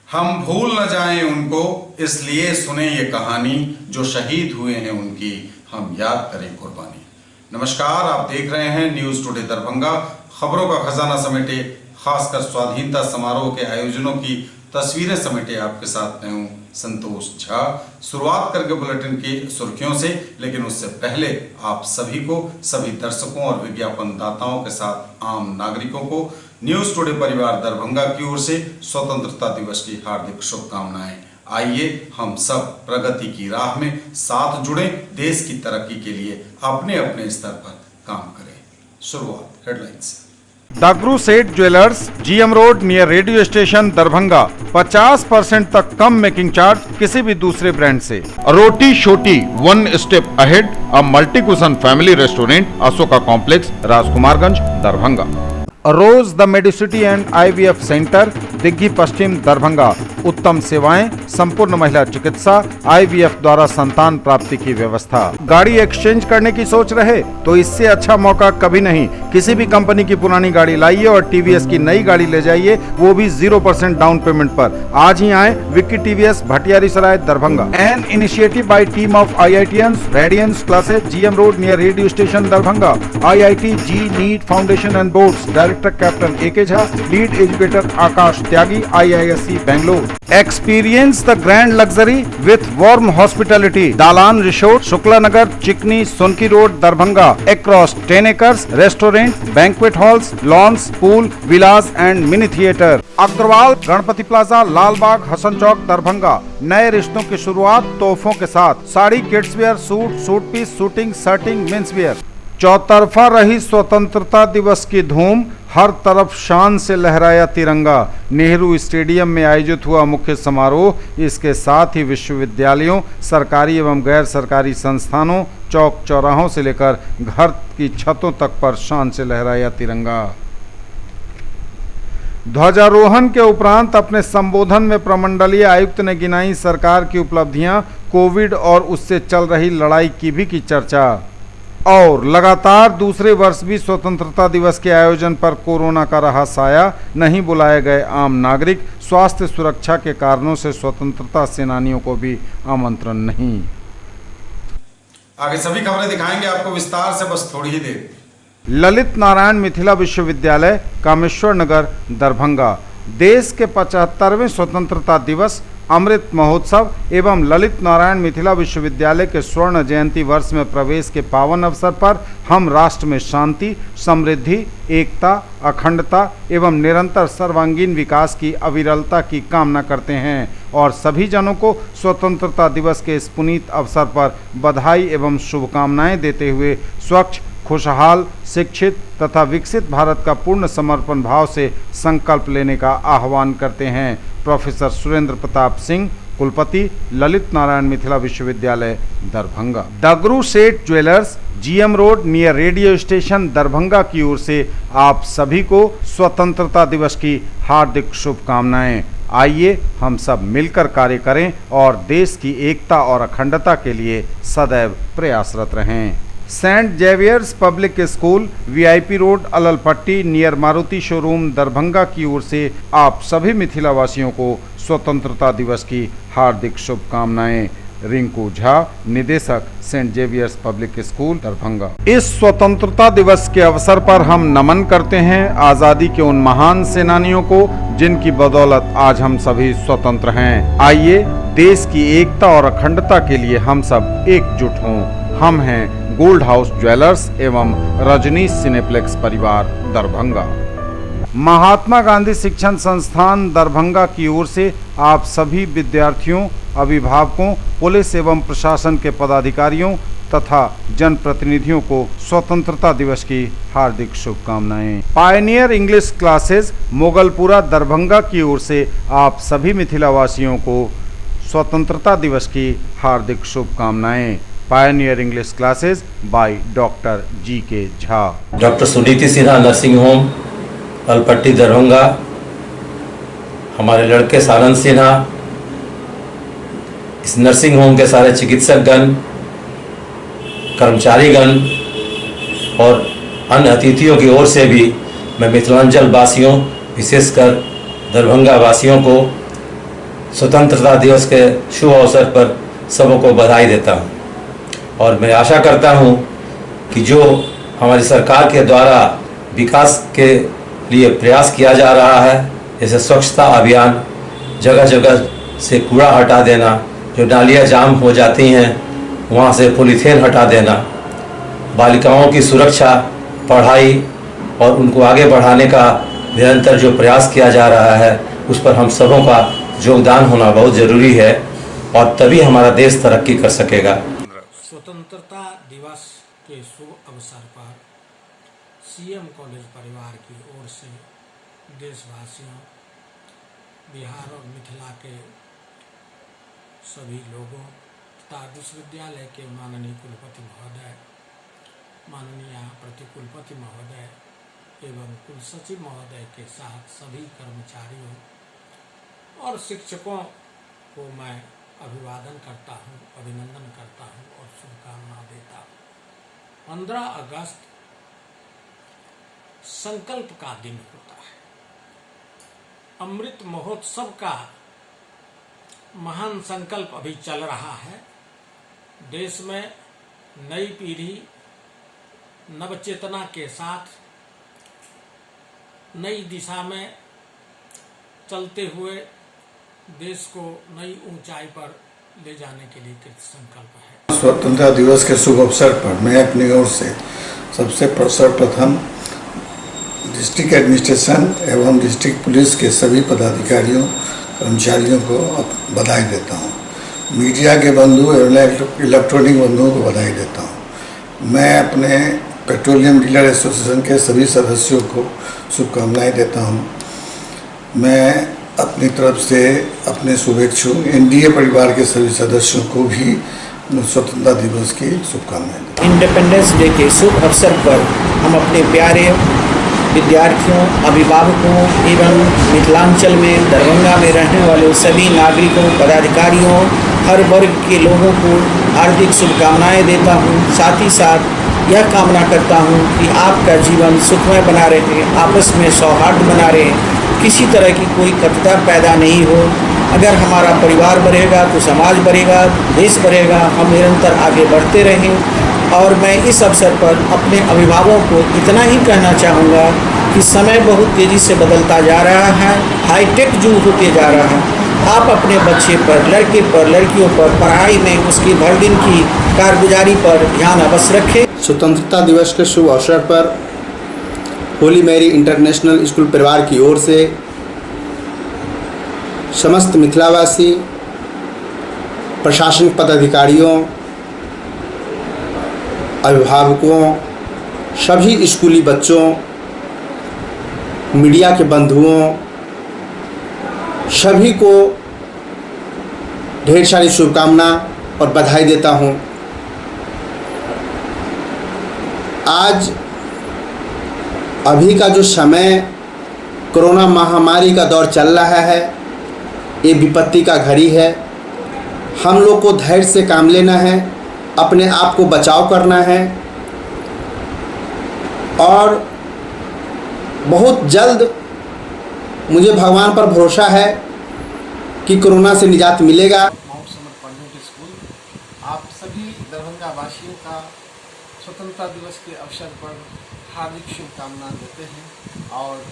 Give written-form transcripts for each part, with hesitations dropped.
हम भूल न जाएं उनको, इसलिए सुने ये कहानी, जो शहीद हुए हैं उनकी हम याद करें कुर्बानी। नमस्कार, आप देख रहे हैं न्यूज टुडे दरभंगा। खबरों का खजाना समेटे, खासकर स्वाधीनता समारोह के आयोजनों की तस्वीरें समेटे आपके साथ मैं हूं संतोष झा। शुरुआत करके बुलेटिन की सुर्खियों से, लेकिन उससे पहले आप सभी को, सभी दर्शकों और विज्ञापन दाताओं के साथ आम नागरिकों को न्यूज टुडे परिवार दरभंगा की ओर से स्वतंत्रता दिवस की हार्दिक शुभकामनाएं। आइए हम सब प्रगति की राह में साथ जुड़े, देश की तरक्की के लिए अपने अपने स्तर पर काम करें। शुरुआत हेडलाइंस से। दागरू सेठ jewellers, GM road near radio station Darbhanga. 50% तक कम मेकिंग चार्ज किसी भी दूसरे ब्रांड से। Roti Shoti one step ahead, a multi cuisine family restaurant, Ashoka complex, Rajkumarganj, Darbhanga. Rose the Medicity and IVF centre, Digghi Paschim, Darbhanga. उत्तम सेवाएं, संपूर्ण महिला चिकित्सा, आईवीएफ द्वारा संतान प्राप्ति की व्यवस्था। गाड़ी एक्सचेंज करने की सोच रहे तो इससे अच्छा मौका कभी नहीं। किसी भी कंपनी की पुरानी गाड़ी लाइए और टीवीएस की नई गाड़ी ले जाइए, वो भी 0% डाउन पेमेंट पर। आज ही आए Vicky TVS, Bhatiyari Sarai, Darbhanga. An initiative by team of IITians, Radiance classes, GM road near radio station Darbhanga. IIT JEE NEET foundation and boards, director captain AK Jha, lead educator Akash Tyagi, IISc Bangalore. Experience the grand luxury with warm hospitality. Dalan resort, Shukla Nagar, Chikni, Sonki road, Darbhanga. Across 10 acres, restaurant, banquet halls, lawns, pool, villas and mini theater. Agrawal Ganpati plaza, Lalbag, Hasan Chowk, Darbhanga. नए रिश्तों की शुरुआत तोहफों के साथ। Sari, kids wear, suit piece, suiting, shirting, men's wear. चौतरफा रही स्वतंत्रता दिवस की धूम, हर तरफ शान से लहराया तिरंगा। नेहरू स्टेडियम में आयोजित हुआ मुख्य समारोह, इसके साथ ही विश्वविद्यालयों, सरकारी एवं गैर सरकारी संस्थानों, चौक चौराहों से लेकर घर की छतों तक पर शान से लहराया तिरंगा। ध्वजारोहण के उपरांत अपने संबोधन में प्रमंडलीय आयुक्त ने गिनाई सरकार की उपलब्धियां, कोविड और उससे चल रही लड़ाई की भी की चर्चा। और लगातार दूसरे वर्ष भी स्वतंत्रता दिवस के आयोजन पर कोरोना का रहा साया, नहीं बुलाए गए आम नागरिक। स्वास्थ्य सुरक्षा के कारणों से स्वतंत्रता सेनानियों को भी आमंत्रण नहीं। आगे सभी खबरें दिखाएंगे आपको विस्तार से, बस थोड़ी ही देर। ललित नारायण मिथिला विश्वविद्यालय, कामेश्वर नगर, दरभंगा। देश के 75वें स्वतंत्रता दिवस, अमृत महोत्सव एवं ललित नारायण मिथिला विश्वविद्यालय के स्वर्ण जयंती वर्ष में प्रवेश के पावन अवसर पर हम राष्ट्र में शांति, समृद्धि, एकता, अखंडता एवं निरंतर सर्वांगीण विकास की अविरलता की कामना करते हैं और सभी जनों को स्वतंत्रता दिवस के इस पुनीत अवसर पर बधाई एवं शुभकामनाएं देते हुए स्वच्छ, खुशहाल, शिक्षित तथा विकसित भारत का पूर्ण समर्पण भाव से संकल्प लेने का आह्वान करते हैं। प्रोफेसर सुरेंद्र प्रताप सिंह, कुलपति, ललित नारायण मिथिला विश्वविद्यालय, दरभंगा। दागरू सेठ jewellers, GM road near radio station Darbhanga की ओर से आप सभी को स्वतंत्रता दिवस की हार्दिक शुभकामनाएं। आइए हम सब मिलकर कार्य करें और देश की एकता और अखंडता के लिए सदैव प्रयासरत रहें। Saint Xavier's public school, VIP road, Alalpatti near Maruti showroom, Darbhanga की ओर से आप सभी मिथिला वासियों को स्वतंत्रता दिवस की हार्दिक शुभकामनाएं। रिंकू झा, निदेशक, saint Xavier's public school, Darbhanga. इस स्वतंत्रता दिवस के अवसर पर हम नमन करते हैं आजादी के उन महान सेनानियों को जिनकी बदौलत आज हम सभी स्वतंत्र हैं। आइए देश की एकता और अखंडता के लिए हम सब एकजुट हों। हम हैं गोल्ड हाउस ज्वेलर्स एवं रजनीश सिनेप्लेक्स परिवार, दरभंगा। महात्मा गांधी शिक्षण संस्थान दरभंगा की ओर से आप सभी विद्यार्थियों, अभिभावकों, पुलिस एवं प्रशासन के पदाधिकारियों तथा जनप्रतिनिधियों को स्वतंत्रता दिवस की हार्दिक शुभकामनाएं। Pioneer English classes, Mogalpura, Darbhanga की ओर से आप सभी मिथिला वासियों को स्वतंत्रता दिवस की हार्दिक शुभकामनाएं। Pioneer English classes by doctor GK Jha. Doctor Suniti Sinha, nursing home, Alpatti, Darbhanga. हमारे लड़के सानंद सिन्हा, इस नर्सिंग होम के सारे चिकित्सकगण, कर्मचारीगण और अन्य अतिथियों की ओर से भी मैं मिथिलांचल वासियों, विशेषकर दरभंगा वासियों को स्वतंत्रता दिवस के शुभ अवसर पर सबको बधाई देता हूँ और मैं आशा करता हूँ कि जो हमारी सरकार के द्वारा विकास के लिए प्रयास किया जा रहा है, जैसे स्वच्छता अभियान, जगह जगह से कूड़ा हटा देना, जो नालियाँ जाम हो जाती हैं वहाँ से पॉलीथीन हटा देना, बालिकाओं की सुरक्षा, पढ़ाई और उनको आगे बढ़ाने का निरंतर जो प्रयास किया जा रहा है, उस पर हम सबों का योगदान होना बहुत ज़रूरी है और तभी हमारा देश तरक्की कर सकेगा। स्वतंत्रता दिवस के शुभ अवसर पर सीएम कॉलेज परिवार की ओर से देशवासियों, बिहार और मिथिला के सभी लोगों तथा विश्वविद्यालय के माननीय कुलपति महोदय, माननीय प्रतिकुलपति महोदय एवं कुलसचिव महोदय के साथ सभी कर्मचारियों और शिक्षकों को मैं अभिवादन करता हूं, अभिनंदन करता हूं और शुभकामना देता हूं। 15 अगस्त संकल्प का दिन होता है। अमृत महोत्सव का महान संकल्प अभी चल रहा है। देश में नई पीढ़ी नवचेतना के साथ नई दिशा में चलते हुए देश को नई ऊंचाई पर ले जाने के लिए कृत संकल्प है। स्वतंत्रता दिवस के शुभ अवसर पर मैं अपनी ओर से सबसे सर्वप्रथम डिस्ट्रिक्ट एडमिनिस्ट्रेशन एवं डिस्ट्रिक्ट पुलिस के सभी पदाधिकारियों, कर्मचारियों को बधाई देता हूं। मीडिया के बंधु एवं इलेक्ट्रॉनिक बंधुओं को बधाई देता हूं। मैं अपने पेट्रोलियम डीलर एसोसिएशन के सभी सदस्यों को शुभकामनाएं देता हूं। मैं अपनी तरफ से अपने शुभेच्छु एनडीए परिवार के सभी सदस्यों को भी स्वतंत्रता दिवस की शुभकामनाएं देता हूं। इंडिपेंडेंस डे के शुभ अवसर पर हम अपने प्यारे विद्यार्थियों, अभिभावकों एवं मिथिलांचल में दरभंगा में रहने वाले सभी नागरिकों, पदाधिकारियों, हर वर्ग के लोगों को हार्दिक शुभकामनाएं देता हूं। साथ ही साथ यह कामना करता हूं कि आपका जीवन सुखमय बना रहे, आपस में सौहार्द बना रहे, किसी तरह की कोई कटुता पैदा नहीं हो। अगर हमारा परिवार बढ़ेगा तो समाज बढ़ेगा, देश बढ़ेगा, हम निरंतर आगे बढ़ते रहें। और मैं इस अवसर पर अपने अभिभावकों को इतना ही कहना चाहूँगा कि समय बहुत तेज़ी से बदलता जा रहा है, हाईटेक युग होते जा रहा है। आप अपने बच्चे पर, लड़के पर, लड़कियों पर पढ़ाई में उसकी भर दिन की कारगुजारी पर ध्यान अवश्य रखें। स्वतंत्रता दिवस के शुभ अवसर पर होली मैरी इंटरनेशनल स्कूल परिवार की ओर से समस्त मिथिलावासी, प्रशासनिक पदाधिकारियों, अभिभावकों, सभी स्कूली बच्चों, मीडिया के बंधुओं, सभी को ढेर सारी शुभकामना और बधाई देता हूं। आज अभी का जो समय कोरोना महामारी का दौर चल रहा है, ये विपत्ति का घड़ी है। हम लोग को धैर्य से काम लेना है, अपने आप को बचाव करना है और बहुत जल्द मुझे भगवान पर भरोसा है कि कोरोना से निजात मिलेगा। माउंट समर कॉन्वेंट स्कूल आप सभी दरभंगा वासियों का स्वतंत्रता दिवस के अवसर पर हार्दिक शुभकामना देते हैं और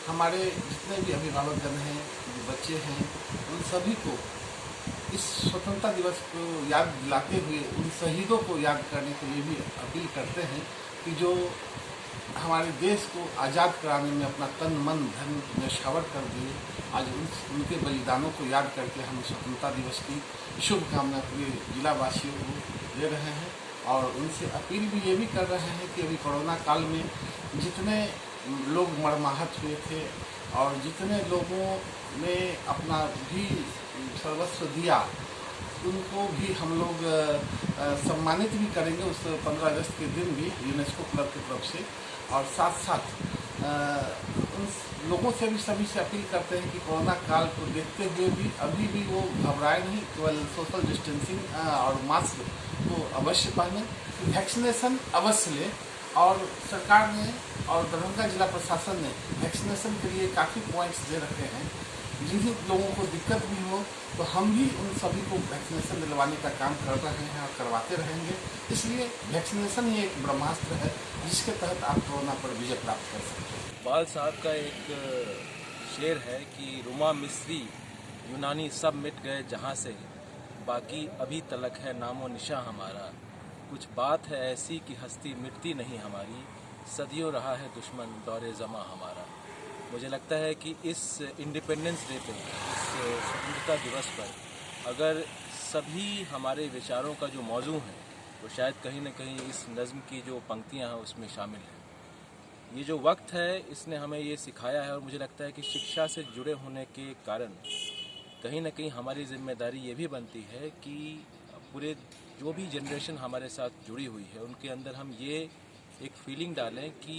हमारे जितने भी अभिभावकगण हैं, जो बच्चे हैं, उन सभी को इस स्वतंत्रता दिवस को याद दिलाते हुए उन शहीदों को याद करने के लिए भी अपील करते हैं कि जो हमारे देश को आज़ाद कराने में अपना तन मन धन न्यौछावर कर दिए, आज उनके बलिदानों को याद करके हम स्वतंत्रता दिवस की शुभकामना पूरे जिलावासियों को दे रहे हैं और उनसे अपील भी ये भी कर रहे हैं कि अभी कोरोना काल में जितने लोग मरमाहत हुए थे और जितने लोगों ने अपना भी सर्वस्व दिया, उनको भी हम लोग सम्मानित भी करेंगे उस 15 अगस्त के दिन भी यूनेस्को क्लब की तरफ से। और साथ साथ उन लोगों से भी सभी से अपील करते हैं कि कोरोना काल को देखते हुए भी अभी भी वो घबराए नहीं, केवल सोशल डिस्टेंसिंग और मास्क को अवश्य पहने, वैक्सीनेशन अवश्य लें। और सरकार ने और दरभंगा जिला प्रशासन ने वैक्सीनेशन के लिए काफ़ी पॉइंट्स दे रखे हैं। जिन्हीं लोगों को दिक्कत भी हो तो हम भी उन सभी को वैक्सीनेशन दिलवाने का काम कर रहे हैं और करवाते रहेंगे। इसलिए वैक्सीनेशन ही एक ब्रह्मास्त्र है जिसके तहत आप कोरोना पर विजय प्राप्त कर सकते हैं। इकबाल साहब का एक शेर है कि रुमा मिस्री यूनानी सब मिट गए जहाँ से, बाकी अभी तलक है नामो निशा हमारा। कुछ बात है ऐसी कि हस्ती मिटती नहीं हमारी, सदियों रहा है दुश्मन दौरे ज़मा हमारा। मुझे लगता है कि इस इंडिपेंडेंस डे पे, इस स्वतंत्रता दिवस पर अगर सभी हमारे विचारों का जो मौजू है वो शायद कहीं न कहीं इस नज़्म की जो पंक्तियां हैं उसमें शामिल है। ये जो वक्त है इसने हमें ये सिखाया है और मुझे लगता है कि शिक्षा से जुड़े होने के कारण कहीं न कहीं हमारी जिम्मेदारी ये भी बनती है कि पूरे जो भी जनरेशन हमारे साथ जुड़ी हुई है उनके अंदर हम ये एक फीलिंग डालें कि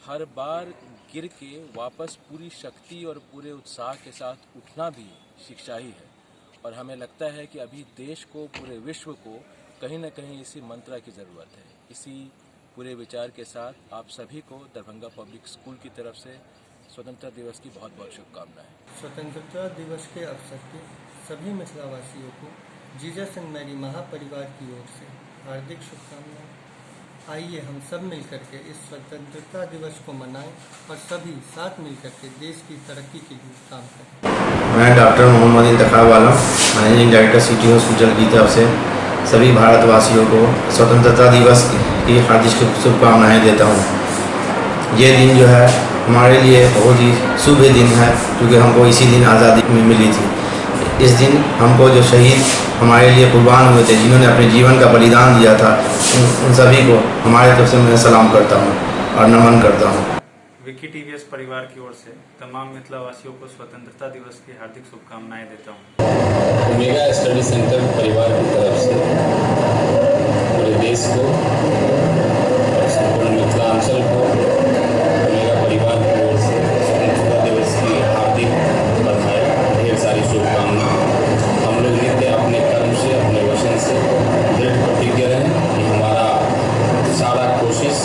हर बार गिर के वापस पूरी शक्ति और पूरे उत्साह के साथ उठना भी शिक्षा ही है। और हमें लगता है कि अभी देश को, पूरे विश्व को कहीं न कहीं इसी मंत्र की ज़रूरत है। इसी पूरे विचार के साथ आप सभी को दरभंगा पब्लिक स्कूल की तरफ से स्वतंत्रता दिवस की बहुत बहुत शुभकामनाएं। स्वतंत्रता दिवस के अवसर पर सभी मिथिलावासियों को जीसस एंड मैरी महापरिवार की ओर से हार्दिक शुभकामनाएं। आइए हम सब मिलकर के इस स्वतंत्रता दिवस को मनाएं और सभी साथ मिलकर के देश की तरक्की के लिए काम करें। मैं डॉक्टर मोहम्मद इंतखाब आलम, मैनेजिंग डायरेक्टर सिटी हॉस्पिटल की तरफ से सभी भारतवासियों को स्वतंत्रता दिवस की हार्दिक शुभकामनाएं देता हूं। ये दिन जो है हमारे लिए बहुत ही शुभ दिन है क्योंकि हमको इसी दिन आज़ादी मिली थी। इस दिन हमको जो शहीद हमारे लिए कुर्बान हुए थे, जिन्होंने अपने जीवन का बलिदान दिया था, उन सभी को हमारे तरफ से मैं सलाम करता हूं और नमन करता हूं। विकी टीवीएस परिवार की ओर से तमाम मिथिलावासियों को स्वतंत्रता दिवस की हार्दिक शुभकामनाएं देता हूं। ओमेगा स्टडी सेंटर परिवार की तरफ से पूरे देश को और संपूर्ण मिथिलांचल को ओमेगा परिवार की ओर से स्वतंत्रता दिवस की हार्दिक बधाई, ढेर सारी शुभकामनाएं। हम लोग नित्य अपने कर्म से, अपने वचन से दृढ़ प्रतिज्ञ रहें कि हमारा सारा कोशिश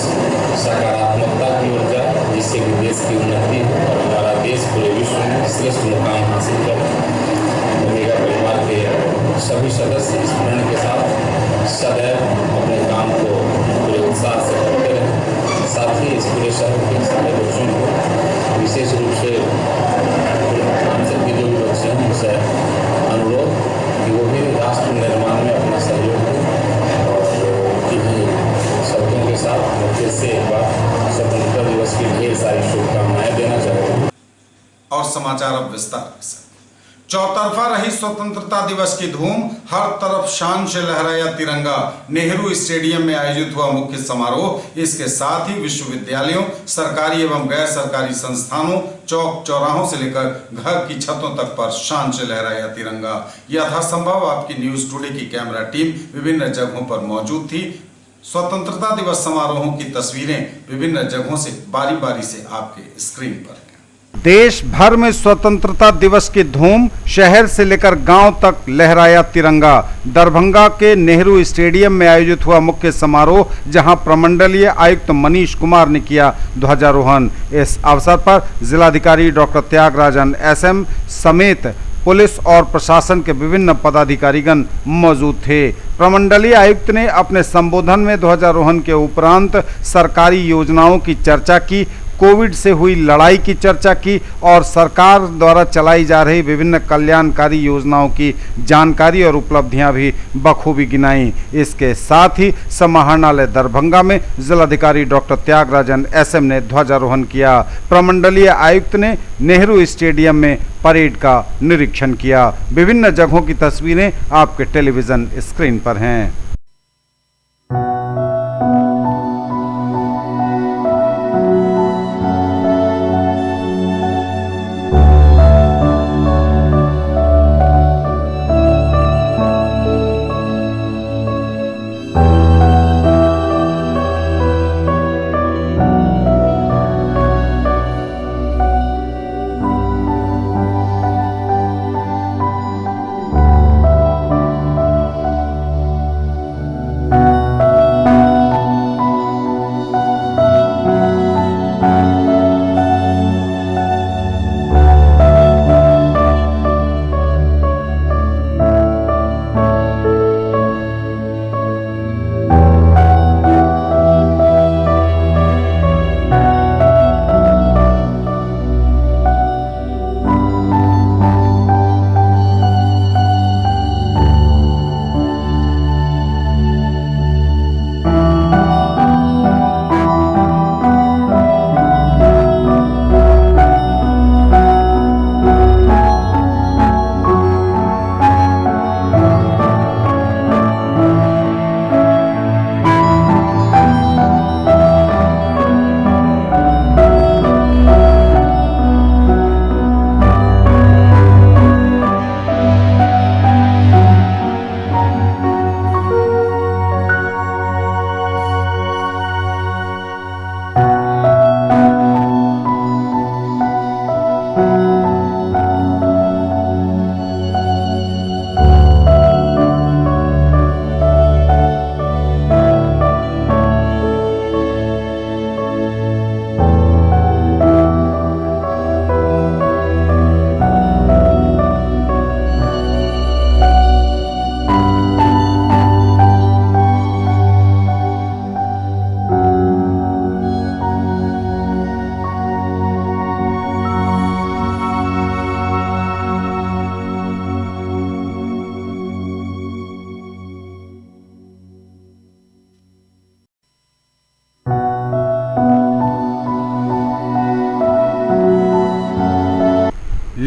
सकारात्मकता की ओर जाए, जिससे कि देश की उन्नति हो और हमारा देश पूरे विश्व में श्रेष्ठ मुकाम हासिल करे। ओमेगा परिवार के सभी सदस्य इस प्रण के साथ सदैव अपने काम को पूरे उत्साह से करते रहें। साथ ही इस पूरे शहर के सारे बच्चों को, विशेष रूप से पूर्वांचल के जो भी बच्चे हैं उनसे अनुरोध कि वो भी राष्ट्र निर्माण में अपना सहयोग दें और किन्हीं शब्दों के साथ मैं फिर से एक बार स्वतंत्रता दिवस की ढेर सारी शुभकामनाएं देना चाहता हूँ। और समाचार अब विस्तार से। चौतरफा रही स्वतंत्रता दिवस की धूम, हर तरफ शान से लहराया तिरंगा। नेहरू स्टेडियम में आयोजित हुआ मुख्य समारोह। इसके साथ ही विश्वविद्यालयों, सरकारी एवं गैर सरकारी संस्थानों, चौक चौराहों से लेकर घर की छतों तक पर शान से लहराया तिरंगा। यथासंभव आपकी न्यूज टुडे की कैमरा टीम विभिन्न जगहों पर मौजूद थी। स्वतंत्रता दिवस समारोहों की तस्वीरें विभिन्न जगहों से बारी बारी से आपके स्क्रीन पर। देश भर में स्वतंत्रता दिवस की धूम, शहर से लेकर गांव तक लहराया तिरंगा। दरभंगा के नेहरू स्टेडियम में आयोजित हुआ मुख्य समारोह, जहां प्रमंडलीय आयुक्त मनीष कुमार ने किया ध्वजारोहण। इस अवसर पर जिलाधिकारी डॉक्टर त्यागराजन एसएम समेत पुलिस और प्रशासन के विभिन्न पदाधिकारीगण मौजूद थे। प्रमंडलीय आयुक्त ने अपने संबोधन में ध्वजारोहण के उपरांत सरकारी योजनाओं की चर्चा की, कोविड से हुई लड़ाई की चर्चा की और सरकार द्वारा चलाई जा रही विभिन्न कल्याणकारी योजनाओं की जानकारी और उपलब्धियां भी बखूबी गिनाई। इसके साथ ही समाहरणालय दरभंगा में जिलाधिकारी डॉक्टर त्यागराजन एसएम ने ध्वजारोहण किया। प्रमंडलीय आयुक्त ने नेहरू स्टेडियम में परेड का निरीक्षण किया। विभिन्न जगहों की तस्वीरें आपके टेलीविजन स्क्रीन पर हैं।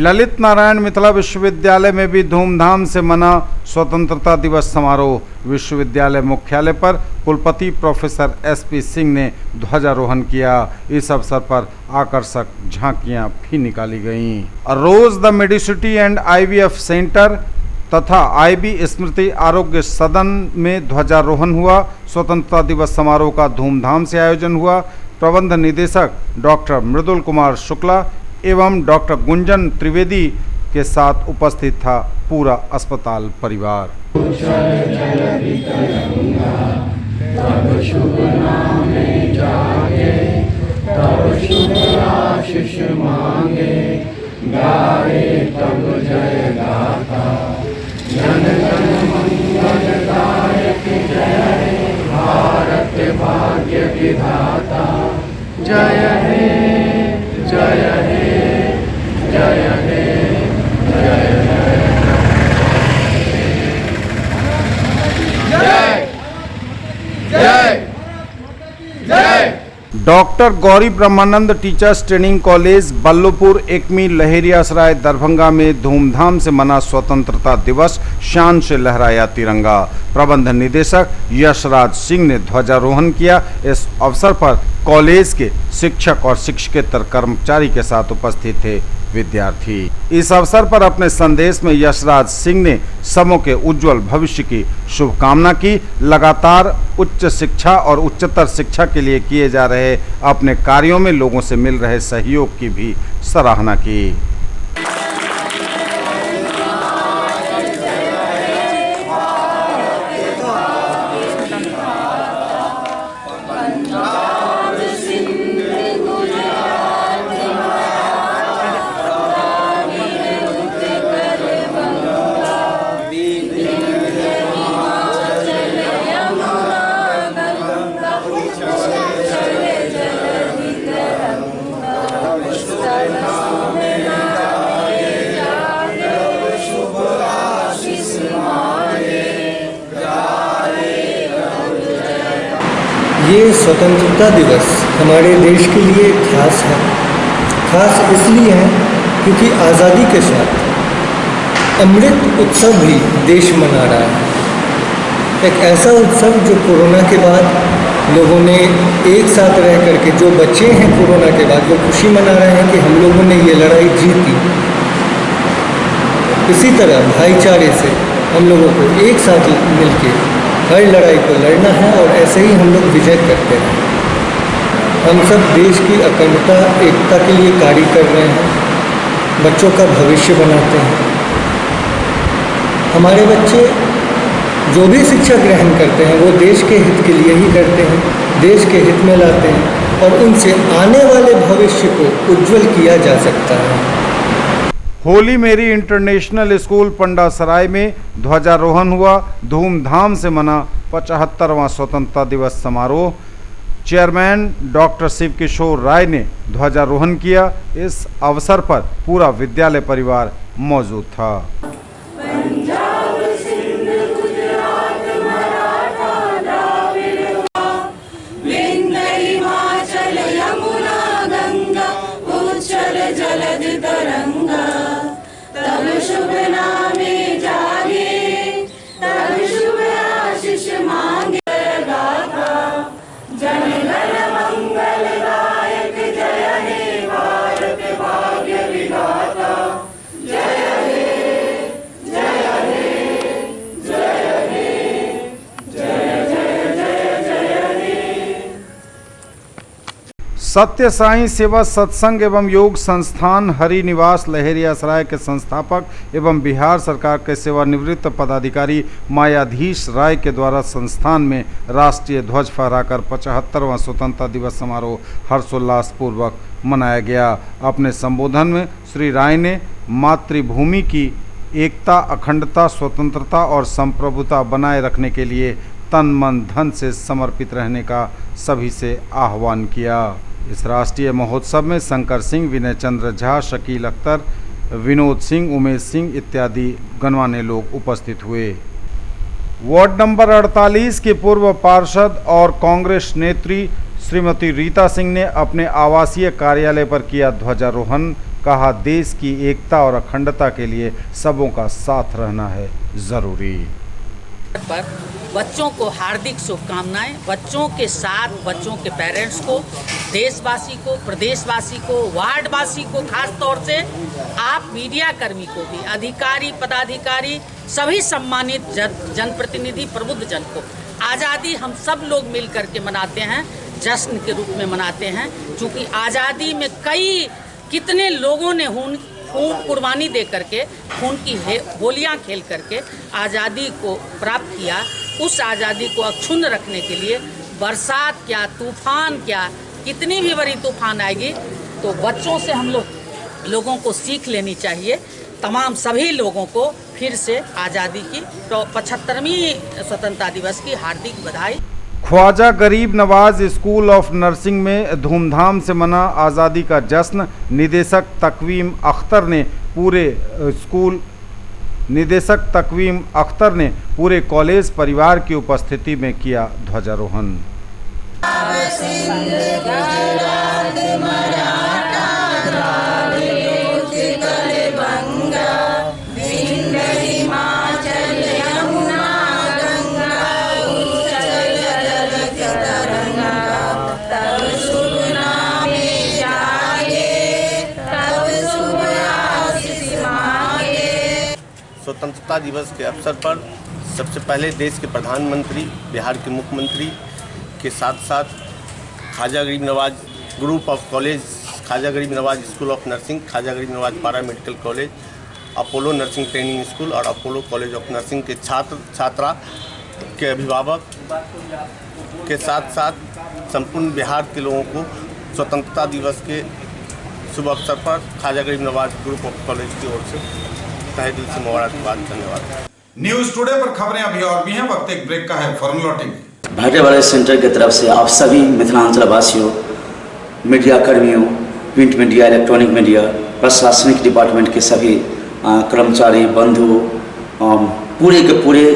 ललित नारायण मिथिला विश्वविद्यालय में भी धूमधाम से मना स्वतंत्रता दिवस समारोह। विश्वविद्यालय मुख्यालय पर कुलपति प्रोफेसर SP सिंह ने ध्वजारोहण किया। इस अवसर पर आकर्षक झांकियां भी निकाली गईं। Rose the Medicity and IVF centre तथा IB स्मृति आरोग्य सदन में ध्वजारोहण हुआ। स्वतंत्रता दिवस समारोह का धूमधाम से आयोजन हुआ। प्रबंध निदेशक डॉक्टर मृदुल कुमार शुक्ला एवं डॉक्टर गुंजन त्रिवेदी के साथ उपस्थित था पूरा अस्पताल परिवार। भारत भाग्य विधाता जय हे जय हे जय हे जय जय जय जय। Doctor Gauri Brahmanand teachers training college Ballabhpur Ekmi Laheriasarai Darbhanga में धूमधाम से मना स्वतंत्रता दिवस, शान से लहराया तिरंगा। प्रबंध निदेशक यशराज सिंह ने ध्वजारोहण किया। इस अवसर पर कॉलेज के शिक्षक और शिक्षकेतर कर्मचारी के साथ उपस्थित थे विद्यार्थी। इस अवसर पर अपने संदेश में यशराज सिंह ने सबों के उज्जवल भविष्य की शुभकामना की। लगातार उच्च शिक्षा और उच्चतर शिक्षा के लिए किए जा रहे अपने कार्यों में लोगों से मिल रहे सहयोग की भी सराहना की। ये स्वतंत्रता दिवस हमारे देश के लिए खास है। खास इसलिए है क्योंकि आज़ादी के साथ अमृत उत्सव भी देश मना रहा है। एक ऐसा उत्सव जो कोरोना के बाद लोगों ने एक साथ रह करके, जो बच्चे हैं कोरोना के बाद, वो खुशी मना रहे हैं कि हम लोगों ने ये लड़ाई जीती। इसी तरह भाईचारे से हम लोगों को एक साथ मिलकर हर लड़ाई को लड़ना है और ऐसे ही हम लोग विजय करते हैं। हम सब देश की अखंडता, एकता के लिए कार्य कर रहे हैं, बच्चों का भविष्य बनाते हैं। हमारे बच्चे जो भी शिक्षा ग्रहण करते हैं वो देश के हित के लिए ही करते हैं, देश के हित में लाते हैं और उनसे आने वाले भविष्य को उज्जवल किया जा सकता है। होली मेरी इंटरनेशनल स्कूल पंडासराय में ध्वजारोहण हुआ। धूमधाम से मना 75वां स्वतंत्रता दिवस समारोह। चेयरमैन डॉक्टर शिव किशोर राय ने ध्वजारोहण किया। इस अवसर पर पूरा विद्यालय परिवार मौजूद था। सत्य साई सेवा सत्संग एवं योग संस्थान हरिनिवास लहेरियासराय के संस्थापक एवं बिहार सरकार के सेवानिवृत्त पदाधिकारी मायाधीश राय के द्वारा संस्थान में राष्ट्रीय ध्वज फहराकर 75वां स्वतंत्रता दिवस समारोह हर्षोल्लास पूर्वक मनाया गया। अपने संबोधन में श्री राय ने मातृभूमि की एकता, अखंडता, स्वतंत्रता और संप्रभुता बनाए रखने के लिए तन मन धन से समर्पित रहने का सभी से आह्वान किया। इस राष्ट्रीय महोत्सव में शंकर सिंह, विनय चंद्र झा, शकील अख्तर, विनोद सिंह, उमेश सिंह इत्यादि गणमान्य लोग उपस्थित हुए। वार्ड नंबर 48 के पूर्व पार्षद और कांग्रेस नेत्री श्रीमती रीता सिंह ने अपने आवासीय कार्यालय पर किया ध्वजारोहण। कहा, देश की एकता और अखंडता के लिए सबों का साथ रहना है जरूरी। पर बच्चों को हार्दिक शुभकामनाएं। बच्चों के साथ बच्चों के पेरेंट्स को, देशवासी को, प्रदेशवासी को, वार्डवासी को, खास तौर से आप मीडिया कर्मी को भी, अधिकारी पदाधिकारी सभी सम्मानित जनप्रतिनिधि प्रबुद्ध जन को आज़ादी हम सब लोग मिल करके मनाते हैं, जश्न के रूप में मनाते हैं। क्योंकि आज़ादी में कितने लोगों ने खून कुर्बानी दे करके, खून की होलियां खेल करके आज़ादी को प्राप्त किया। उस आज़ादी को अक्षुण्ण रखने के लिए बरसात क्या, तूफान क्या, कितनी भी बड़ी तूफान आएगी तो बच्चों से हम लोगों को सीख लेनी चाहिए। तमाम सभी लोगों को फिर से आज़ादी की 75वीं स्वतंत्रता दिवस की हार्दिक बधाई। Khwaja Garib Nawaz school of nursing में धूमधाम से मना आज़ादी का जश्न। निदेशक तकवीम अख्तर ने पूरे कॉलेज परिवार की उपस्थिति में किया ध्वजारोहण। स्वतंत्रता दिवस के अवसर पर सबसे पहले देश के प्रधानमंत्री, बिहार के मुख्यमंत्री के साथ साथ Khwaja Garib Nawaz group of college, Khwaja Garib Nawaz school of nursing, Khwaja Garib Nawaz para medical college, Apollo nursing training school और अपोलो कॉलेज ऑफ नर्सिंग के छात्रा के अभिभावक के साथ साथ संपूर्ण बिहार के लोगों को स्वतंत्रता दिवस के शुभ अवसर पर Khwaja Garib Nawaz group of college की ओर से तहे दिल से मुबारकबाद। धन्यवाद। न्यूज टुडे पर खबरें अभी और भी हैं, वक्त एक ब्रेक का है, फौरन लौटेंगे। भाटे वाले सेंटर की तरफ से आप सभी मिथिलांचल वासियों, मीडिया कर्मियों, प्रिंट मीडिया, इलेक्ट्रॉनिक मीडिया, प्रशासनिक डिपार्टमेंट के सभी कर्मचारी, बंधु, पूरे के पूरे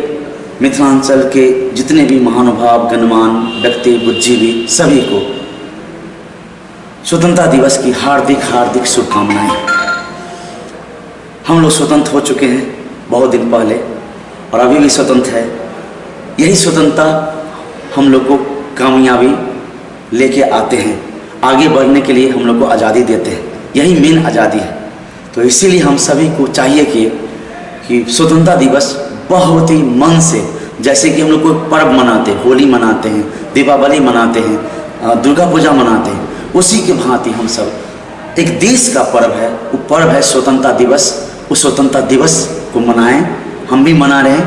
मिथिलांचल के जितने भी महानुभाव, गणमान्य व्यक्ति, बुद्धिजीवी, सभी को स्वतंत्रता दिवस की हार्दिक शुभकामनाएं। हम लोग स्वतंत्र हो चुके हैं बहुत दिन पहले और अभी भी स्वतंत्र है। यही स्वतंत्रता हम लोग को कामयाबी लेके आते हैं, आगे बढ़ने के लिए हम लोग को आज़ादी देते हैं। यही मेन आज़ादी है। तो इसीलिए हम सभी को चाहिए कि स्वतंत्रता दिवस बहुत ही मन से, जैसे कि हम लोग कोई पर्व मनाते हैं, होली मनाते हैं, दीपावली मनाते हैं, दुर्गा पूजा मनाते हैं, उसी के भांति हम सब एक देश का पर्व है, वो पर्व है स्वतंत्रता दिवस। उस स्वतंत्रता दिवस को मनाएं, हम भी मना रहे हैं,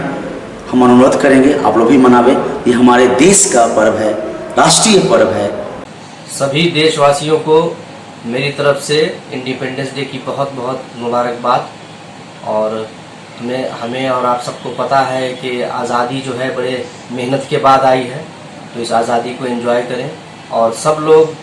हम अनुरोध करेंगे आप लोग भी मनावे। ये हमारे देश का पर्व है, राष्ट्रीय पर्व है। सभी देशवासियों को मेरी तरफ से इंडिपेंडेंस डे की बहुत बहुत मुबारकबाद। और हमें और आप सबको पता है कि आज़ादी जो है बड़े मेहनत के बाद आई है, तो इस आज़ादी को एंजॉय करें और सब लोग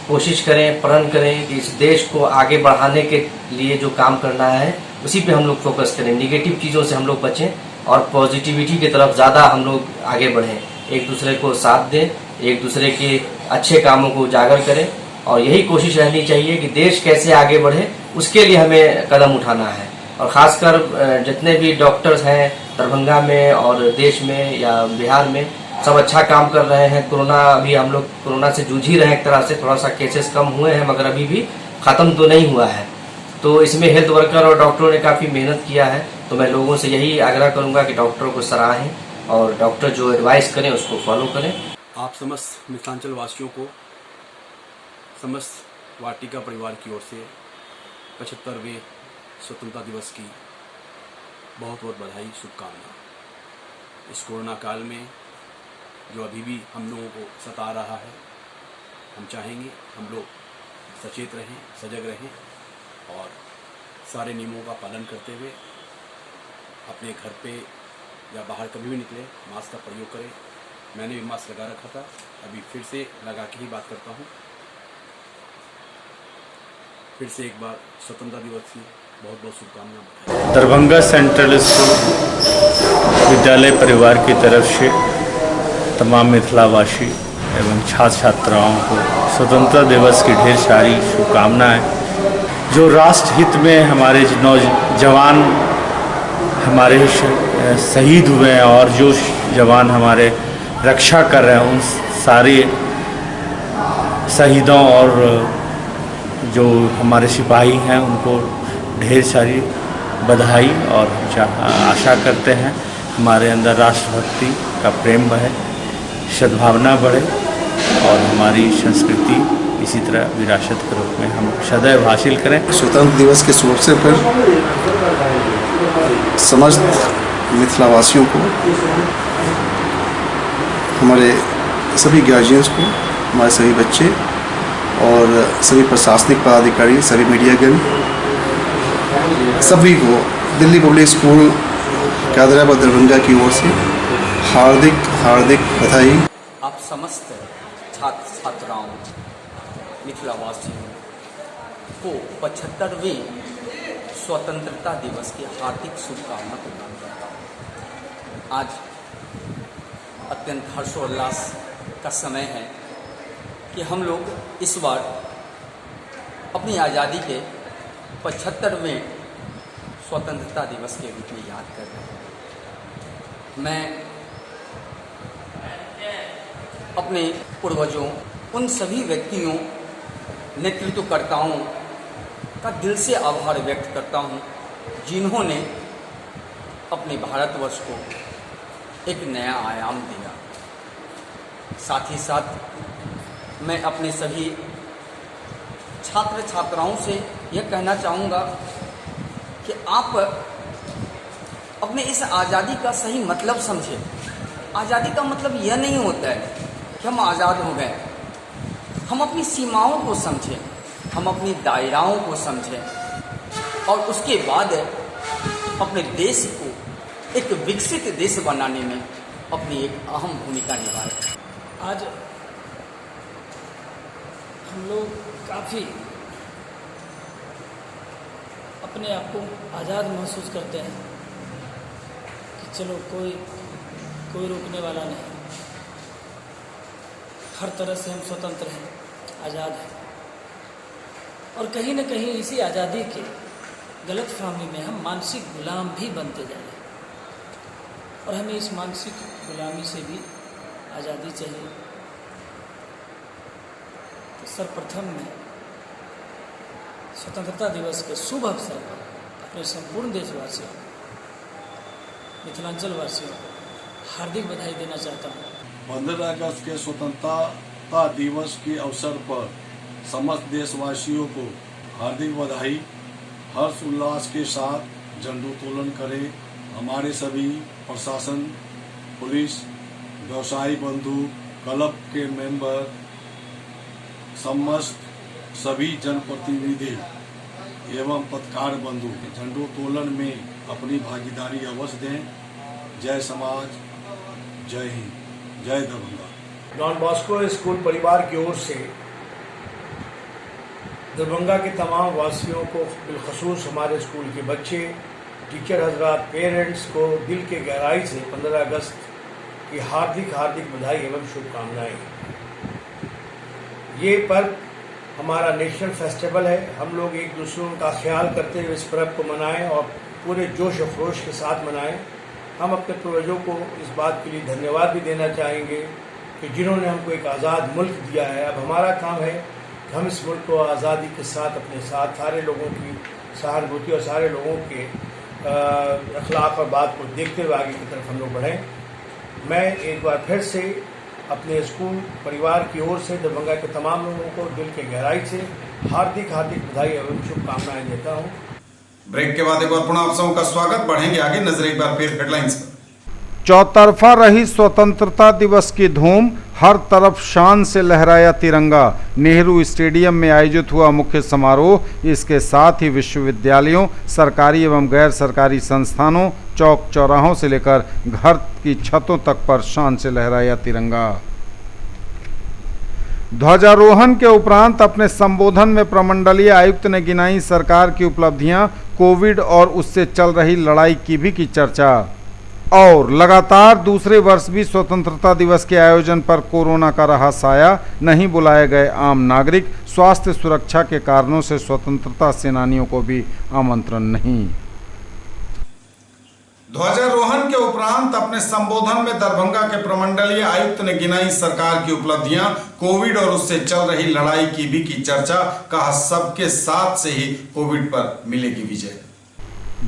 कोशिश करें, प्रण करें कि इस देश को आगे बढ़ाने के लिए जो काम करना है उसी पे हम लोग फोकस करें। निगेटिव चीज़ों से हम लोग बचें और पॉजिटिविटी की तरफ ज़्यादा हम लोग आगे बढ़ें, एक दूसरे को साथ दें, एक दूसरे के अच्छे कामों को उजागर करें। और यही कोशिश रहनी चाहिए कि देश कैसे आगे बढ़े, उसके लिए हमें कदम उठाना है। और ख़ासकर जितने भी डॉक्टर्स हैं दरभंगा में और देश में या बिहार में, सब अच्छा काम कर रहे हैं। अभी हम लोग कोरोना से जूझ ही रहे हैं एक तरह से, थोड़ा सा केसेस कम हुए हैं मगर अभी भी ख़त्म तो नहीं हुआ है। तो इसमें हेल्थ वर्कर और डॉक्टरों ने काफ़ी मेहनत किया है। तो मैं लोगों से यही आग्रह करूंगा कि डॉक्टरों को सराहें और डॉक्टर जो एडवाइस करें उसको फॉलो करें। आप समस्त मिथिलांचल वासियों को समस्त वाटिका परिवार की ओर से 75वें स्वतंत्रता दिवस की बहुत बहुत बधाई, शुभकामना। इस कोरोना काल में जो अभी भी हम लोगों को सता रहा है, हम चाहेंगे हम लोग सचेत रहें, सजग रहें और सारे नियमों का पालन करते हुए अपने घर पे या बाहर कभी भी निकले मास्क का प्रयोग करें। मैंने भी मास्क लगा रखा था, अभी फिर से लगा के ही बात करता हूँ। फिर से एक बार स्वतंत्रता दिवस की बहुत बहुत शुभकामनाएं। दरभंगा सेंट्रल स्कूल विद्यालय परिवार की तरफ से तमाम मिथिलावासी एवं छात्र छात्राओं को स्वतंत्रता दिवस की ढेर सारी शुभकामनाएं। जो राष्ट्र हित में हमारे नौजवान हमारे शहीद हुए हैं और जो जवान हमारे रक्षा कर रहे हैं, उन सारे शहीदों और जो हमारे सिपाही हैं उनको ढेर सारी बधाई। और आशा करते हैं हमारे अंदर राष्ट्रभक्ति का प्रेम बढ़े, सद्भावना बढ़े और हमारी संस्कृति इसी तरह विरासत के रूप में हम सदैव हासिल करें। स्वतंत्र दिवस के शुभ अवसर पर समस्त मिथिलावासियों को, हमारे सभी गार्जियंस को, हमारे सभी बच्चे और सभी प्रशासनिक पदाधिकारी, सभी मीडियागण, सभी को दिल्ली पब्लिक स्कूल कादराबाद दरभंगा की ओर से हार्दिक हार्दिक बधाई। आप समस्त छात्र छात्राओं मिथिलावासियों को 75वें स्वतंत्रता दिवस की हार्दिक शुभकामना प्रदान करता हूँ। आज अत्यंत हर्षोल्लास का समय है कि हम लोग इस बार अपनी आज़ादी के 75वें स्वतंत्रता दिवस के रूप में याद कर रहे हैं। मैं अपने पूर्वजों, उन सभी व्यक्तियों, नेतृत्वकर्ताओं का दिल से आभार व्यक्त करता हूँ जिन्होंने अपने भारतवर्ष को एक नया आयाम दिया। साथ ही साथ मैं अपने सभी छात्र छात्राओं से यह कहना चाहूँगा कि आप अपने इस आज़ादी का सही मतलब समझें। आज़ादी का मतलब यह नहीं होता है कि हम आज़ाद हो गए। हम अपनी सीमाओं को समझें, हम अपनी दायराओं को समझें और उसके बाद अपने देश को एक विकसित देश बनाने में अपनी एक अहम भूमिका निभाएं। आज हम लोग काफ़ी अपने आप को आज़ाद महसूस करते हैं कि चलो कोई रोकने वाला नहीं, हर तरह से हम स्वतंत्र हैं, आज़ाद हैं। और कहीं न कहीं इसी आज़ादी के गलतफहमी में हम मानसिक गुलाम भी बनते जा रहे हैं और हमें इस मानसिक गुलामी से भी आज़ादी चाहिए। तो सर्वप्रथम मैं स्वतंत्रता दिवस के शुभ अवसर पर अपने संपूर्ण देशवासियों, मिथिलांचल वासियों को हार्दिक बधाई देना चाहता हूँ। 15 अगस्त के स्वतंत्रता दिवस के अवसर पर समस्त देशवासियों को हार्दिक बधाई। हर्ष उल्लास के साथ झंडोत्तोलन करें। हमारे सभी प्रशासन, पुलिस, व्यवसायी बंधु, क्लब के मेंबर, समस्त सभी जनप्रतिनिधि एवं पत्रकार बंधु झंडोत्तोलन में अपनी भागीदारी अवश्य दें। जय समाज, जय हिंद, जय दरभंगा। डॉन बॉस्को स्कूल परिवार की ओर से दरभंगा के तमाम वासियों को, बिलखसूस हमारे स्कूल के बच्चे, टीचर हजरात, पेरेंट्स को दिल के गहराई से 15 अगस्त की हार्दिक हार्दिक बधाई एवं शुभकामनाएं। ये पर्व हमारा नेशनल फेस्टिवल है। हम लोग एक दूसरों का ख्याल करते हुए इस पर्व को मनाएं और पूरे जोश और खरोश के साथ मनाएं। हम अपने पूर्वजों को इस बात के लिए धन्यवाद भी देना चाहेंगे कि जिन्होंने हमको एक आज़ाद मुल्क दिया है। अब हमारा काम है कि हम इस मुल्क को आज़ादी के साथ अपने साथ सारे लोगों की सहानुभूति और सारे लोगों के अखलाक और बात को देखते हुए आगे की तरफ हम लोग बढ़ें। मैं एक बार फिर से अपने स्कूल परिवार की ओर से दरभंगा के तमाम लोगों को दिल के गहराई से हार्दिक हार्दिक बधाई एवं शुभकामनाएं देता हूँ। ब्रेक के बाद एक बार पुनः आप सबों का स्वागत। बढ़ेंगे आगे, नजर एक बार फिर हेडलाइंस पर। चौतरफा रही स्वतंत्रता दिवस की धूम, हर तरफ शान से लहराया तिरंगा। नेहरू स्टेडियम में आयोजित हुआ मुख्य समारोह। इसके साथ ही विश्वविद्यालयों, सरकारी एवं गैर सरकारी संस्थानों, चौक चौराहों से लेकर घर की छतों तक पर शान से लहराया तिरंगा। ध्वजारोहण के उपरांत अपने संबोधन में प्रमंडलीय आयुक्त ने गिनाई सरकार की उपलब्धियां, कोविड और उससे चल रही लड़ाई की भी की चर्चा। और लगातार दूसरे वर्ष भी स्वतंत्रता दिवस के आयोजन पर कोरोना का रहा साया, नहीं बुलाए गए आम नागरिक, स्वास्थ्य सुरक्षा के कारणों से स्वतंत्रता सेनानियों को भी आमंत्रण नहीं। ध्वजारोहण के उपरांत अपने संबोधन में दरभंगा के प्रमंडलीय आयुक्त ने गिनाई सरकार की उपलब्धियां, कोविड और उससे चल रही लड़ाई की भी की चर्चा, कहा सबके साथ से ही कोविड पर मिलेगी विजय।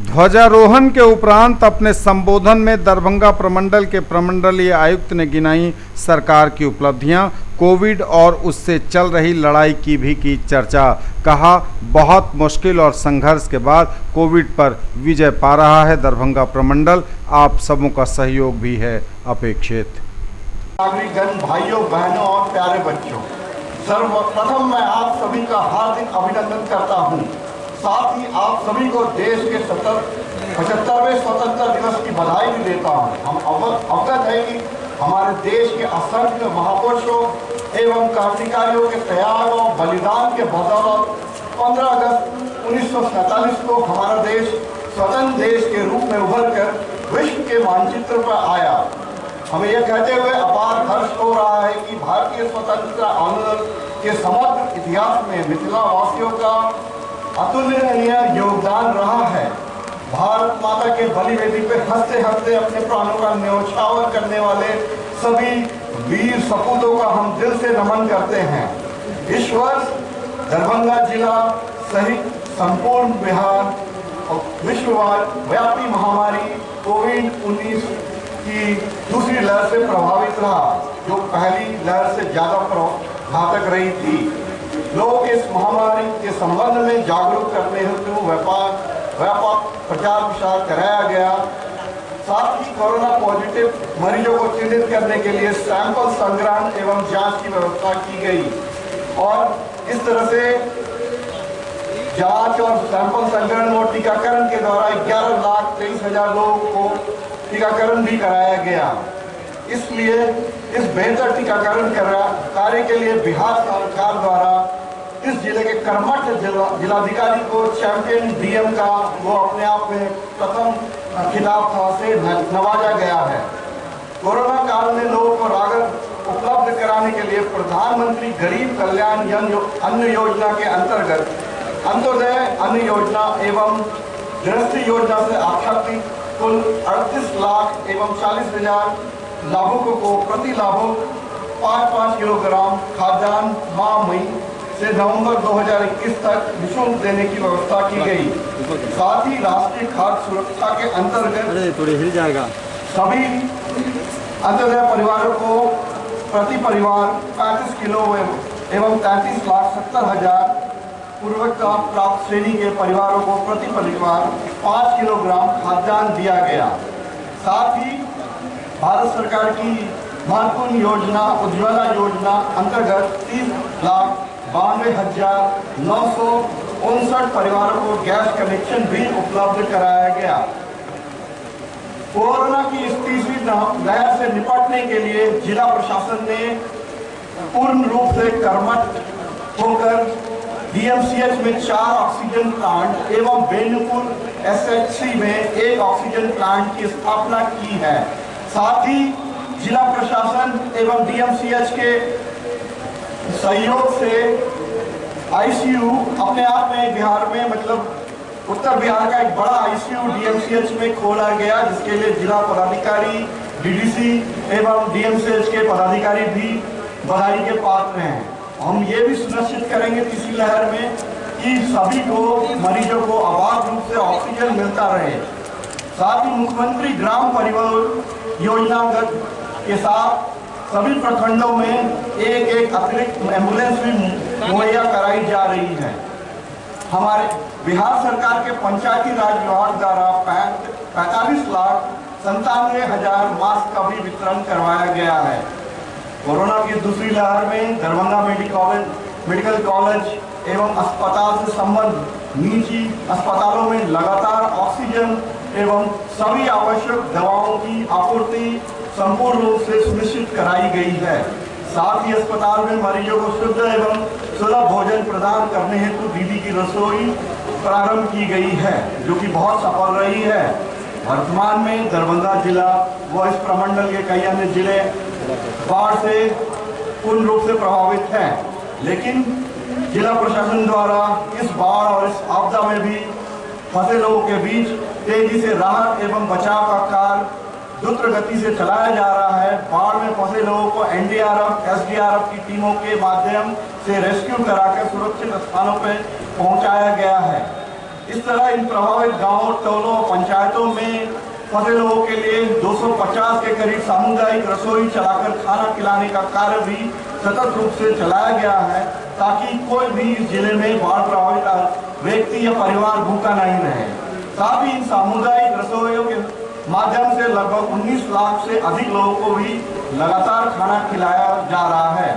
ध्वजारोहण के उपरांत अपने संबोधन में दरभंगा प्रमंडल के प्रमंडलीय आयुक्त ने गिनाई सरकार की उपलब्धियां, कोविड और उससे चल रही लड़ाई की भी की चर्चा, कहा बहुत मुश्किल और संघर्ष के बाद कोविड पर विजय पा रहा है दरभंगा प्रमंडल, आप सबों का सहयोग भी है अपेक्षित। नागरिकगण, भाइयों बहनों और प्यारे बच्चों, सर्वप्रथम मैं आप सभी का हार्दिक अभिनंदन करता हूं। साथ ही आप सभी को देश के 75वें स्वतंत्रता दिवस की बधाई भी देता हूं। हम अवगत है कि हमारे देश के असंख्य महापुरुषों एवं क्रांतिकारियों के त्याग और बलिदान के बदौलत 15 अगस्त 1947 को हमारा देश स्वतंत्र देश के रूप में उभर कर विश्व के मानचित्र पर आया। हमें यह कहते हुए अपार हर्ष हो रहा है कि भारतीय स्वतंत्रता आंदोलन के समग्र इतिहास में मिथिला वासियों का अतुलनीय योगदान रहा है। भारत माता के बलिवेदी पे हंसते हंसते अपने प्राणों का न्यौछावर करने वाले सभी वीर सपूतों का हम दिल से नमन करते हैं। इस वर्ष दरभंगा जिला सहित संपूर्ण बिहार और विश्वव्यापी महामारी कोविड-19 की दूसरी लहर से प्रभावित रहा, जो पहली लहर से ज्यादा घातक रही थी। लोग इस महामारी के संबंध में जागरूक करने हेतु व्यापक प्रचार प्रसार कराया गया। साथ ही कोरोना पॉजिटिव मरीजों को चिन्हित करने के लिए सैंपल संग्रहण एवं जांच की व्यवस्था की गई और इस तरह से जांच और सैंपल संग्रहण और टीकाकरण के द्वारा 11,23,000 लोगों को टीकाकरण भी कराया गया। इसलिए इस बेहतर टीकाकरण कार्य के लिए बिहार सरकार द्वारा इस जिले के कर्मठ जिलाधिकारी को चैंपियन डीएम का वो अपने आप में प्रथम खिताब था से नवाजा गया है। कोरोना काल में लोगों को राहत उपलब्ध कराने के लिए प्रधानमंत्री गरीब कल्याण अन्न योजना के अंतर्गत अंत्योदय अन्न योजना एवं गृहस्थी योजना से आच्छादित कुल 38 लाख एवं 40,000 लाभुकों को प्रति लाभुक 5-5 किलोग्राम खाद्यान्न माह मई से नवंबर 2021 तक निःशुल्क देने की व्यवस्था की गई। साथ ही राष्ट्रीय खाद्य सुरक्षा के अंतर्गत हिल जाएगा सभी अंत्योदय परिवारों को प्रति परिवार 35 किलो एवं 33,70,000 पूर्वता प्राप्त श्रेणी के परिवारों को प्रति परिवार 5 किलोग्राम खाद्यान्न दिया गया। साथ ही भारत सरकार की महत्वपूर्ण योजना उज्ज्वला योजना अंतर्गत 30,92,959 परिवारों को गैस कनेक्शन भी उपलब्ध कराया गया। कोरोना की इस तीसरी लहर से निपटने के लिए जिला प्रशासन ने पूर्ण रूप से कर्मठ होकर डीएमसीएच में 4 ऑक्सीजन प्लांट एवं बेनीपुर एसएचसी में 1 ऑक्सीजन प्लांट की स्थापना की है। साथ ही जिला प्रशासन एवं डीएमसीएच के सहयोग से आईसीयू अपने आप में बिहार में मतलब उत्तर बिहार का एक बड़ा आईसीयू डीएमसीएच में खोला गया, जिसके लिए जिला पदाधिकारी, डीडीसी एवं डीएमसीएच के पदाधिकारी भी बधाई के पात्र हैं। हम ये भी सुनिश्चित करेंगे तीसरी लहर में कि सभी को मरीजों को अबाध रूप से ऑक्सीजन मिलता रहे। साथ ही मुख्यमंत्री ग्राम परिवहन योजना के साथ सभी प्रखंडों में एक अतिरिक्त एम्बुलेंस भी मुहैया कराई जा रही है। हमारे बिहार सरकार के पंचायती राज विभाग द्वारा 45,97,000 मास्क का भी वितरण करवाया गया है। कोरोना की दूसरी लहर में दरभंगा मेडिकल कॉलेज एवं अस्पताल से संबद्ध निजी अस्पतालों में लगातार ऑक्सीजन एवं सभी आवश्यक दवाओं की आपूर्ति संपूर्ण रूप से सुनिश्चित कराई गई है। साथ ही अस्पताल में मरीजों को शुद्ध एवं सुलभ भोजन प्रदान करने हेतु दीदी की रसोई प्रारंभ की गई है, जो कि बहुत सफल रही है। वर्तमान में दरभंगा जिला व इस प्रमंडल के कई अन्य जिले बाढ़ से पूर्ण रूप से प्रभावित हैं, लेकिन जिला प्रशासन द्वारा इस बाढ़ और इस आपदा में भी फंसे लोगों के बीच तेजी से राहत एवं बचाव का कार्य द्रुत गति से चलाया जा रहा है। बाढ़ में फंसे लोगों को एनडीआरएफ, एसडीआरएफ की टीमों के माध्यम से रेस्क्यू कराकर सुरक्षित स्थानों पर पहुंचाया गया है। इस तरह इन प्रभावित गांवों, टोलों, पंचायतों में फंसे लोगों के लिए 250 के करीब सामुदायिक रसोई चलाकर खाना खिलाने का कार्य भी सतत रूप से चलाया गया है, ताकि कोई भी इस जिले में बाढ़ प्रभावित व्यक्ति या परिवार भूखा नहीं रहे। साथ ही इन सामुदायिक रसोइयों के माध्यम से लगभग 19 लाख से अधिक लोगों को भी लगातार खाना खिलाया जा रहा है।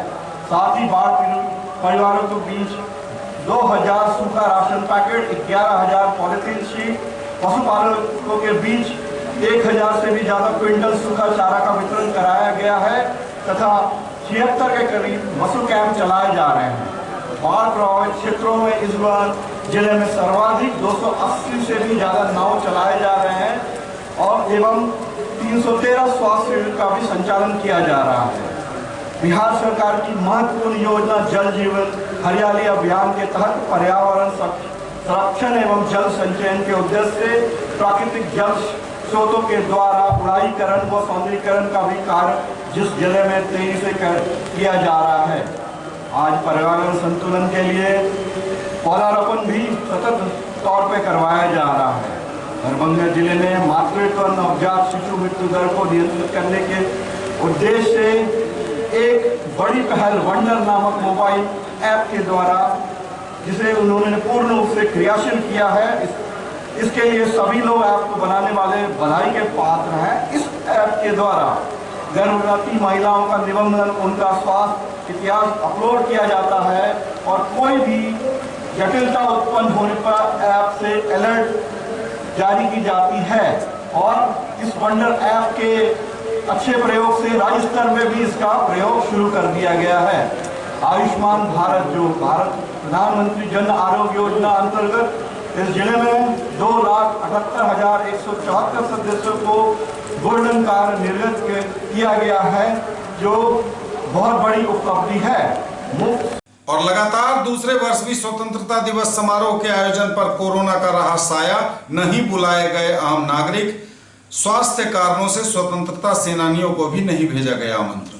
साथ ही बाढ़ पीड़ित परिवारों के बीच 2000 सूखा राशन पैकेट, 11,000 पॉलिथीन शीट, पशुपालकों के बीच 1000 से भी ज्यादा क्विंटल सूखा चारा का वितरण कराया गया है तथा 76 के करीब पशु कैंप चलाए जा रहे हैं। बाढ़ प्रभावित क्षेत्रों में इस बार जिले में सर्वाधिक 280 से भी ज्यादा नाव चलाए जा रहे हैं और एवं 313 स्वास्थ्य शिविर का भी संचालन किया जा रहा है। बिहार सरकार की महत्वपूर्ण योजना जल जीवन हरियाली अभियान के तहत पर्यावरण संरक्षण एवं जल संचयन के उद्देश्य से प्राकृतिक जल स्रोतों के द्वारा उड़ाईकरण व सौंदर्यीकरण का भी कार्य जिस जिले में तेजी से किया जा रहा है। आज पर्यावरण संतुलन के लिए पौधारोपण भी सतत तौर पर करवाया जा रहा है। दरभंगा जिले में मातृत्व और नवजात शिशु मृत्यु दर को नियंत्रित करने के उद्देश्य से एक बड़ी पहल वंडर नामक मोबाइल ऐप के द्वारा, जिसे उन्होंने पूर्ण रूप से क्रियाशील किया है, इसके लिए सभी लोग ऐप को बनाने वाले बधाई के पात्र हैं। इस ऐप के द्वारा गर्भवती महिलाओं का निबंधन, उनका स्वास्थ्य इतिहास अपलोड किया जाता है और कोई भी जटिलता उत्पन्न होने पर ऐप से अलर्ट जारी की जाती है। और इस वंडर ऐप के अच्छे प्रयोग से राज्य स्तर में भी इसका प्रयोग शुरू कर दिया गया है। आयुष्मान भारत, जो भारत प्रधानमंत्री जन आरोग्य योजना अंतर्गत इस जिले में 2,78,174 सदस्यों को गोल्डन कार्ड निर्गत किया गया है, जो बहुत बड़ी उपलब्धि है। मुफ्त और लगातार दूसरे वर्ष भी स्वतंत्रता दिवस समारोह के आयोजन पर कोरोना का रहा साया, नहीं बुलाए गए आम नागरिक, स्वास्थ्य कारणों से स्वतंत्रता सेनानियों को भी नहीं भेजा गया आमंत्रण।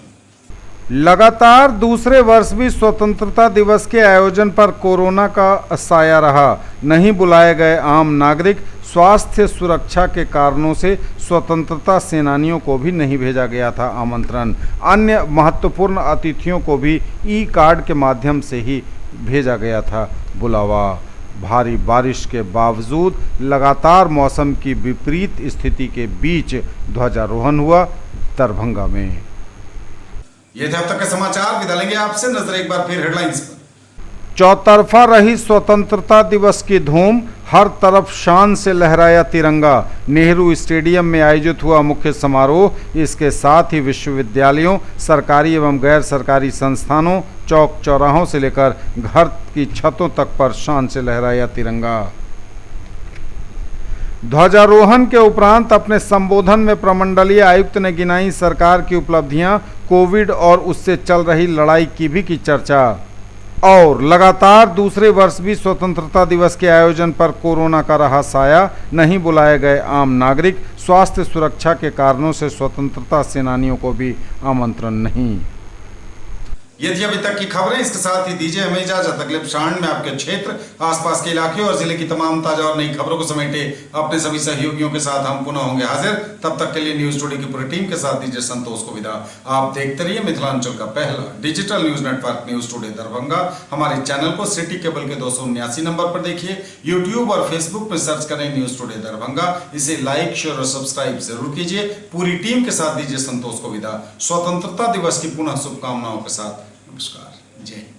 लगातार दूसरे वर्ष भी स्वतंत्रता दिवस के आयोजन पर कोरोना का साया रहा, नहीं बुलाए गए आम नागरिक, स्वास्थ्य सुरक्षा के कारणों से स्वतंत्रता सेनानियों को भी नहीं भेजा गया था आमंत्रण। अन्य महत्वपूर्ण अतिथियों को भी ई कार्ड के माध्यम से ही भेजा गया था बुलावा। भारी बारिश के बावजूद लगातार मौसम की विपरीत स्थिति के बीच ध्वजारोहण हुआ दरभंगा में। ये थे अब तक के समाचार। विदा लेंगे आपसे, नजर एक बार फिर हेडलाइंस पर। चौतरफा रही स्वतंत्रता दिवस की धूम, हर तरफ शान से लहराया तिरंगा। नेहरू स्टेडियम में आयोजित हुआ मुख्य समारोह। इसके साथ ही विश्वविद्यालयों, सरकारी एवं गैर सरकारी संस्थानों, चौक चौराहों से लेकर घर की छतों तक पर शान से लहराया तिरंगा। ध्वजारोहण के उपरांत अपने संबोधन में प्रमंडलीय आयुक्त ने गिनाई सरकार की उपलब्धियां, कोविड और उससे चल रही लड़ाई की भी की चर्चा। और लगातार दूसरे वर्ष भी स्वतंत्रता दिवस के आयोजन पर कोरोना का रहा साया, नहीं बुलाए गए आम नागरिक, स्वास्थ्य सुरक्षा के कारणों से स्वतंत्रता सेनानियों को भी आमंत्रण नहीं। ये थी अभी तक की खबरें। इसके साथ ही दीजिए हमें इजाजत। अगले क्षण में आपके क्षेत्र, आसपास के इलाके और जिले की तमाम ताजा और नई खबरों को समेटे अपने सभी सहयोगियों के साथ हम पुनः होंगे हाजिर। तब तक के लिए न्यूज टुडे की पूरी टीम के साथ दीजिए संतोष को विदा। आप देखते रहिए मिथिलांचल का पहला digital news network news today Darbhanga. हमारे चैनल को सिटी केबल के 279 नंबर पर देखिए। यूट्यूब और फेसबुक पर सर्च करें न्यूज टुडे दरभंगा। इसे लाइक, शेयर और सब्सक्राइब जरूर कीजिए। पूरी टीम के साथ दीजिए संतोष को विदा। स्वतंत्रता दिवस की पुनः शुभकामनाओं के साथ नमस्कार। जय हिंद।